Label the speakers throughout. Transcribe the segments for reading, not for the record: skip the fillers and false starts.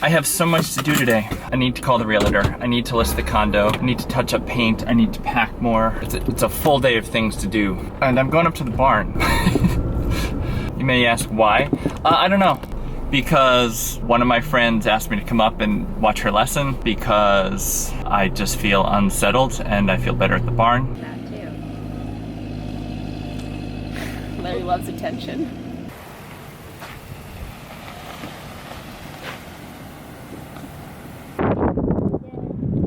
Speaker 1: I have so much to do today. I need to call the realtor. I need to list the condo. I need to touch up paint. I need to pack more. It's a full day of things to do. And I'm going up to the barn. You may ask why. I don't know. Because one of my friends asked me to come up and watch her lesson because I just feel unsettled and I feel better at the barn.
Speaker 2: That too. Larry loves attention.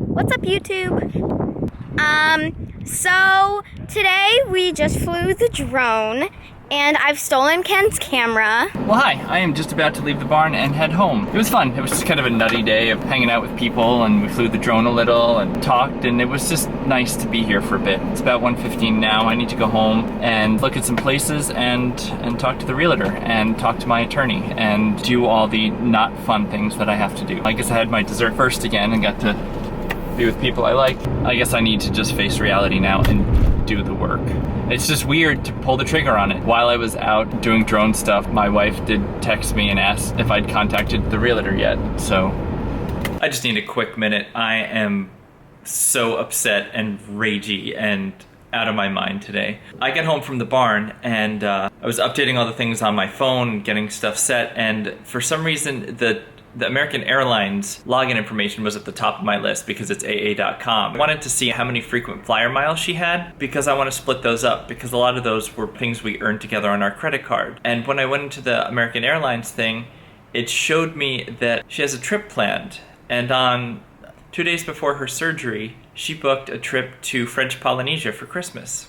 Speaker 3: What's up, YouTube? So today we just flew the drone and I've stolen Ken's camera.
Speaker 1: Well, hi, I am just about to leave the barn and head home. It was fun. It was just kind of a nutty day of hanging out with people, and we flew the drone a little and talked, and it was just nice to be here for a bit. It's about 1:15 now. I need to go home and look at some places and talk to the realtor and talk to my attorney and do all the not fun things that I have to do. I guess I had my dessert first again and got to be with people I like. I guess I need to just face reality now and do the work. It's just weird to pull the trigger on it. While I was out doing drone stuff, my wife did text me and asked if I'd contacted the realtor yet, so. I just need a quick minute. I am so upset and ragey and out of my mind today. I get home from the barn and I was updating all the things on my phone, getting stuff set, and for some reason the American Airlines login information was at the top of my list because it's AA.com. I wanted to see how many frequent flyer miles she had because I want to split those up because a lot of those were things we earned together on our credit card. And when I went into the American Airlines thing, it showed me that she has a trip planned. And on 2 days before her surgery, she booked a trip to French Polynesia for Christmas.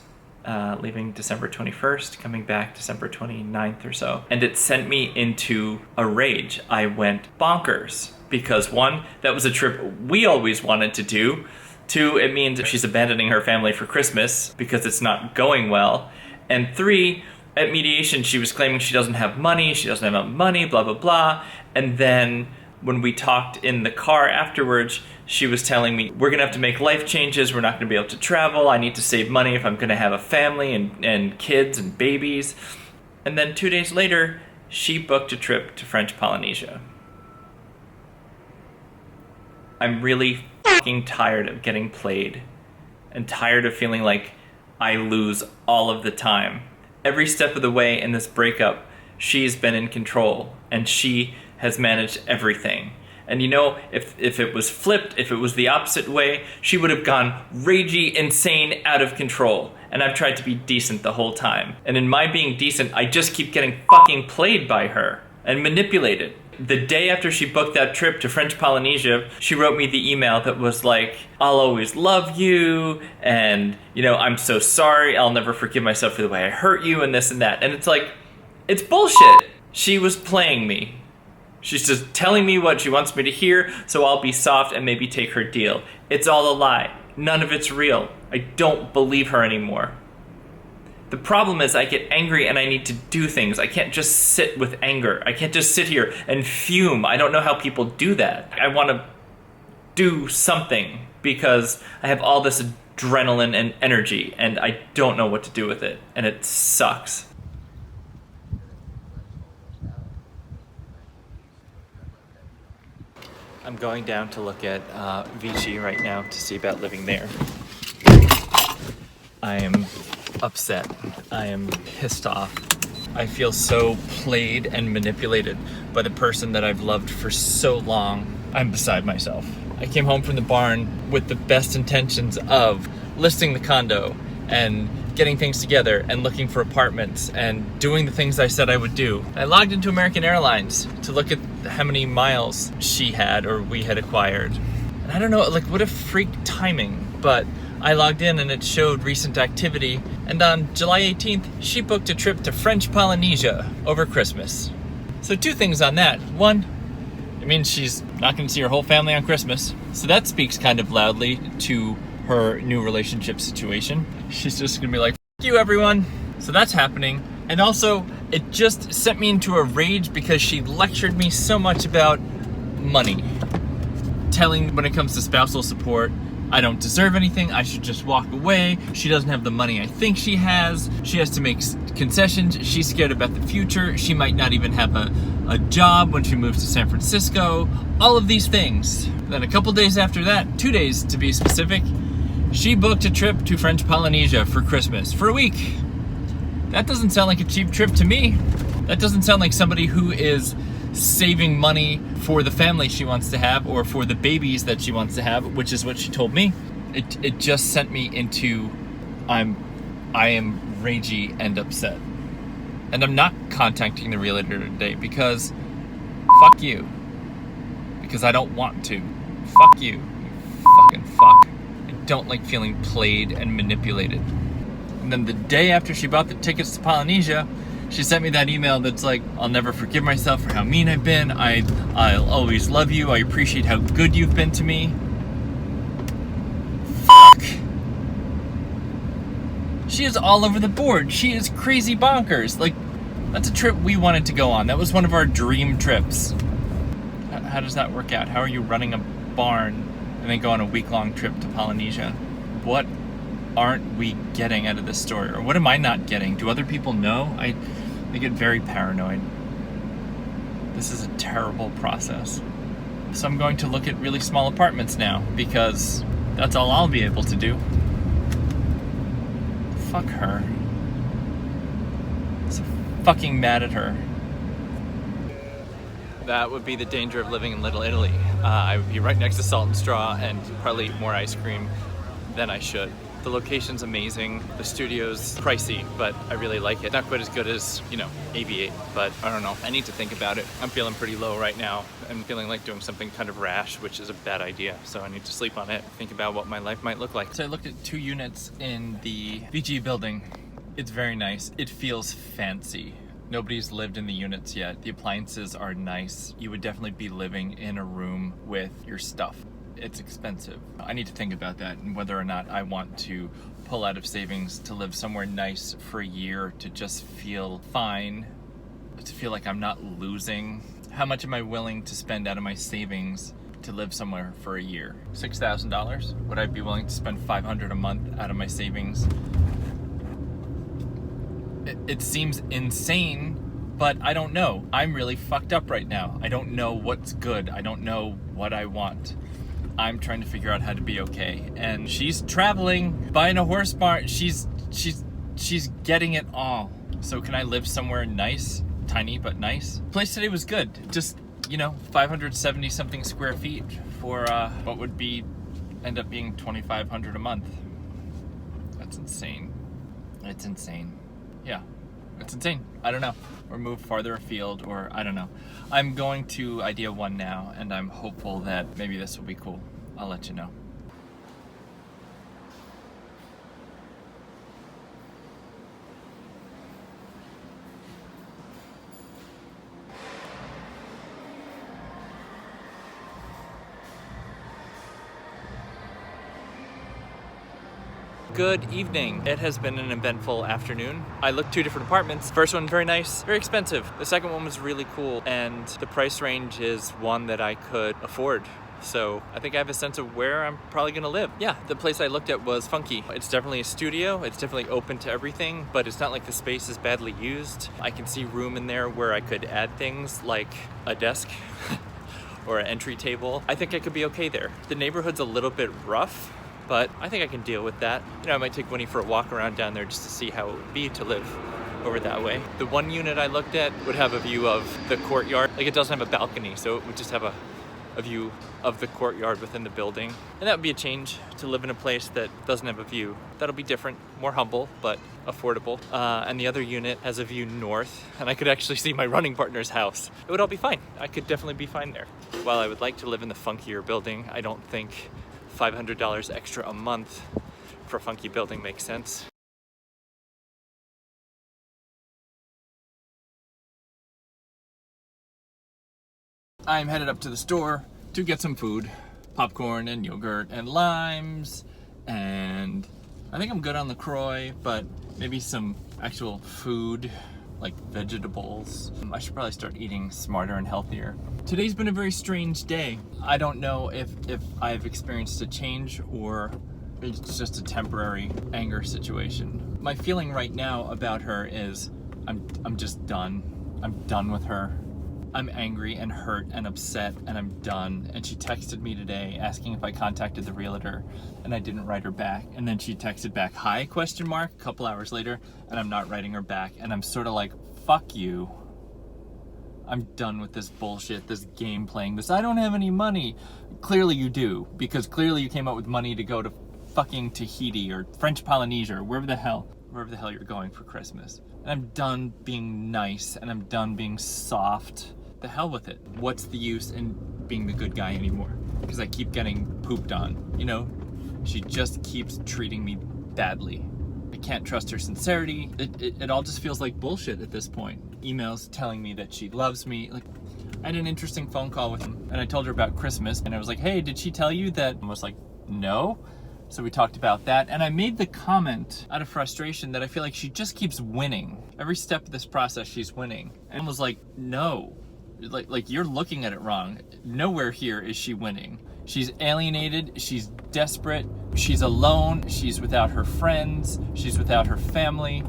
Speaker 1: Leaving December 21st, coming back December 29th or so. And it sent me into a rage. I went bonkers because one, that was a trip we always wanted to do. Two, it means she's abandoning her family for Christmas because it's not going well. And three, at mediation, she was claiming she doesn't have money, blah, blah, blah. And then when we talked in the car afterwards, she was telling me, we're gonna have to make life changes, we're not gonna be able to travel, I need to save money if I'm gonna have a family and kids and babies. And then 2 days later, she booked a trip to French Polynesia. I'm really fucking tired of getting played and tired of feeling like I lose all of the time. Every step of the way in this breakup, she's been in control and she has managed everything. And you know, if it was flipped, if it was the opposite way, she would have gone ragey, insane, out of control. And I've tried to be decent the whole time. And in my being decent, I just keep getting fucking played by her and manipulated. The day after she booked that trip to French Polynesia, she wrote me the email that was like, I'll always love you, and you know, I'm so sorry, I'll never forgive myself for the way I hurt you, and this and that. And it's like, it's bullshit. She was playing me. She's just telling me what she wants me to hear, so I'll be soft and maybe take her deal. It's all a lie. None of it's real. I don't believe her anymore. The problem is I get angry and I need to do things. I can't just sit with anger. I can't just sit here and fume. I don't know how people do that. I want to do something because I have all this adrenaline and energy and I don't know what to do with it, and it sucks. I'm going down to look at Vichy right now to see about living there. I am upset. I am pissed off. I feel so played and manipulated by the person that I've loved for so long. I'm beside myself. I came home from the barn with the best intentions of listing the condo and getting things together and looking for apartments and doing the things I said I would do. I logged into American Airlines to look at how many miles she had or we had acquired. And I don't know, like, what a freak timing, but I logged in and it showed recent activity, and on July 18th, she booked a trip to French Polynesia over Christmas. So two things on that. One, it means she's not gonna see her whole family on Christmas. So that speaks kind of loudly to her new relationship situation. She's just gonna be like, F you everyone. So that's happening. And also, it just sent me into a rage because she lectured me so much about money. Telling when it comes to spousal support, I don't deserve anything, I should just walk away. She doesn't have the money I think she has to make concessions. She's scared about the future. She might not even have a job when she moves to San Francisco. All of these things. Then a couple days after that, 2 days to be specific, she booked a trip to French Polynesia for Christmas for a week. That doesn't sound like a cheap trip to me. That doesn't sound like somebody who is saving money for the family she wants to have or for the babies that she wants to have, which is what she told me. It just sent me into I am ragey and upset. And I'm not contacting the realtor today because fuck you. Because I don't want to. Fuck you. You fucking fuck. I don't like feeling played and manipulated. And then the day after she bought the tickets to Polynesia, she sent me that email that's like, I'll never forgive myself for how mean I've been. I'll always love you. I appreciate how good you've been to me. Fuck! She is all over the board. She is crazy bonkers. Like, that's a trip we wanted to go on. That was one of our dream trips. How does that work out? How are you running a barn and then go on a week-long trip to Polynesia? What aren't we getting out of this story? Or what am I not getting? Do other people know? I get very paranoid. This is a terrible process. So I'm going to look at really small apartments now because that's all I'll be able to do. Fuck her. I'm so fucking mad at her. That would be the danger of living in Little Italy. I would be right next to Salt and Straw and probably eat more ice cream than I should. The location's amazing. The studio's pricey, but I really like it. Not quite as good as, Aviate, but I don't know. I need to think about it. I'm feeling pretty low right now. I'm feeling like doing something kind of rash, which is a bad idea. So I need to sleep on it, think about what my life might look like. So I looked at 2 units in the VG building. It's very nice. It feels fancy. Nobody's lived in the units yet. The appliances are nice. You would definitely be living in a room with your stuff. It's expensive. I need to think about that and whether or not I want to pull out of savings to live somewhere nice for a year to just feel fine, to feel like I'm not losing. How much am I willing to spend out of my savings to live somewhere for a year? $6,000? Would I be willing to spend $500 a month out of my savings? It seems insane, but I don't know. I'm really fucked up right now. I don't know what's good. I don't know what I want. I'm trying to figure out how to be okay. And she's traveling, buying a horse barn. She's getting it all. So can I live somewhere nice? Tiny, but nice? Place today was good. Just, 570 something square feet for what would end up being $2,500 a month. That's insane. It's insane. Yeah, it's insane. I don't know. Or move farther afield, or I don't know. I'm going to Idea 1 now, and I'm hopeful that maybe this will be cool. I'll let you know. Good evening. It has been an eventful afternoon. I looked 2 different apartments. First one, very nice, very expensive. The second one was really cool, and the price range is one that I could afford. So I think I have a sense of where I'm probably gonna live. Yeah, the place I looked at was funky. It's definitely a studio. It's definitely open to everything, but it's not like the space is badly used. I can see room in there where I could add things like a desk or an entry table. I think I could be okay there. The neighborhood's a little bit rough, but I think I can deal with that. I might take Winnie for a walk around down there just to see how it would be to live over that way. The one unit I looked at would have a view of the courtyard. Like, it doesn't have a balcony, so it would just have a view of the courtyard within the building. And that would be a change, to live in a place that doesn't have a view. That'll be different, more humble, but affordable. And the other unit has a view north, and I could actually see my running partner's house. It would all be fine. I could definitely be fine there. While I would like to live in the funkier building, I don't think $500 extra a month for a funky building makes sense. I'm headed up to the store to get some food, popcorn and yogurt and limes, and I think I'm good on LaCroix, but maybe some actual food, like vegetables. I should probably start eating smarter and healthier. Today's been a very strange day. I don't know if I've experienced a change or it's just a temporary anger situation. My feeling right now about her is I'm just done. I'm done with her. I'm angry and hurt and upset and I'm done. And she texted me today asking if I contacted the realtor and I didn't write her back. And then she texted back, hi, question mark, a couple hours later, and I'm not writing her back. And I'm sort of like, fuck you. I'm done with this bullshit, this game playing, this I don't have any money. Clearly you do, because clearly you came up with money to go to fucking Tahiti or French Polynesia or wherever the hell you're going for Christmas. And I'm done being nice and I'm done being soft. The hell with it. What's the use in being the good guy anymore? Because I keep getting pooped on. You know, she just keeps treating me badly. I can't trust her sincerity. It all just feels like bullshit at this point. Emails telling me that she loves me. Like, I had an interesting phone call with him and I told her about Christmas and I was like, hey, did she tell you that? I was like, no. So we talked about that and I made the comment out of frustration that I feel like she just keeps winning. Every step of this process she's winning. And I was like, no. Like you're looking at it wrong. Nowhere here is she winning. She's alienated, she's desperate, she's alone, she's without her friends, she's without her family.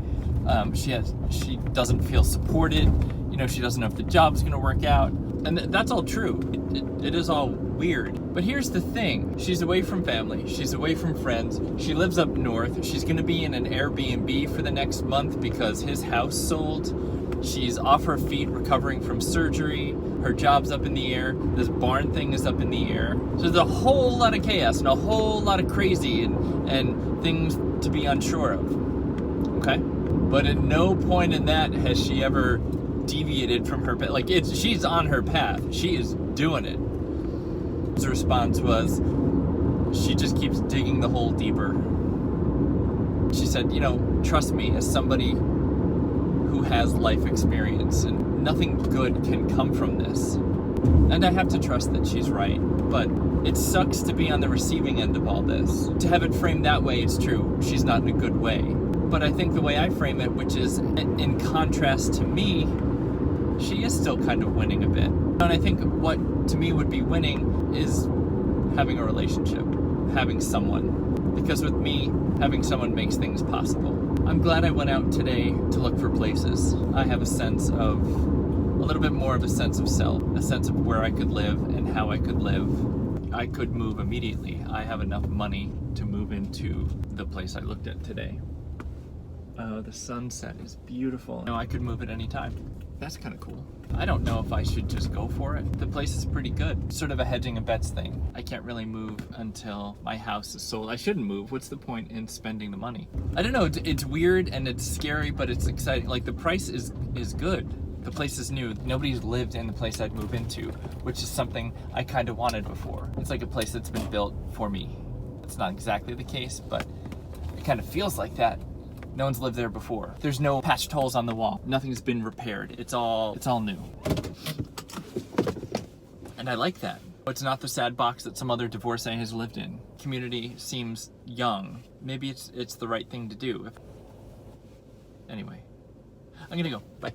Speaker 1: She doesn't feel supported. You know, she doesn't know if the job's gonna work out. And that's all true. It is all weird. But here's the thing. She's away from family. She's away from friends. She lives up north. She's gonna be in an Airbnb for the next month because his house sold. She's off her feet recovering from surgery. Her job's up in the air. This barn thing is up in the air. So there's a whole lot of chaos and a whole lot of crazy and things to be unsure of. Okay? But at no point in that has she ever deviated from her path. Like, she's on her path. She is doing it. His response was, she just keeps digging the hole deeper. She said, you know, trust me as somebody who has life experience and nothing good can come from this. And I have to trust that she's right, but it sucks to be on the receiving end of all this. To have it framed that way, it's true, she's not in a good way. But I think the way I frame it, which is in contrast to me, she is still kind of winning a bit. And I think what to me would be winning is having a relationship, having someone. Because with me, having someone makes things possible. I'm glad I went out today to look for places. I have a little bit more of a sense of self, a sense of where I could live and how I could live. I could move immediately. I have enough money to move into the place I looked at today. Oh, the sunset is beautiful. No, I could move at any time. That's kind of cool. I don't know if I should just go for it. The place is pretty good. Sort of a hedging and bets thing. I can't really move until my house is sold. I shouldn't move. What's the point in spending the money? I don't know. It's weird and it's scary, but it's exciting. Like, the price is good. The place is new. Nobody's lived in the place I'd move into, which is something I kind of wanted before. It's like a place that's been built for me. It's not exactly the case, but it kind of feels like that. No one's lived there before. There's no patched holes on the wall. Nothing's been repaired. It's all new. And I like that. It's not the sad box that some other divorcee has lived in. Community seems young. Maybe it's the right thing to do. Anyway, I'm gonna go. Bye.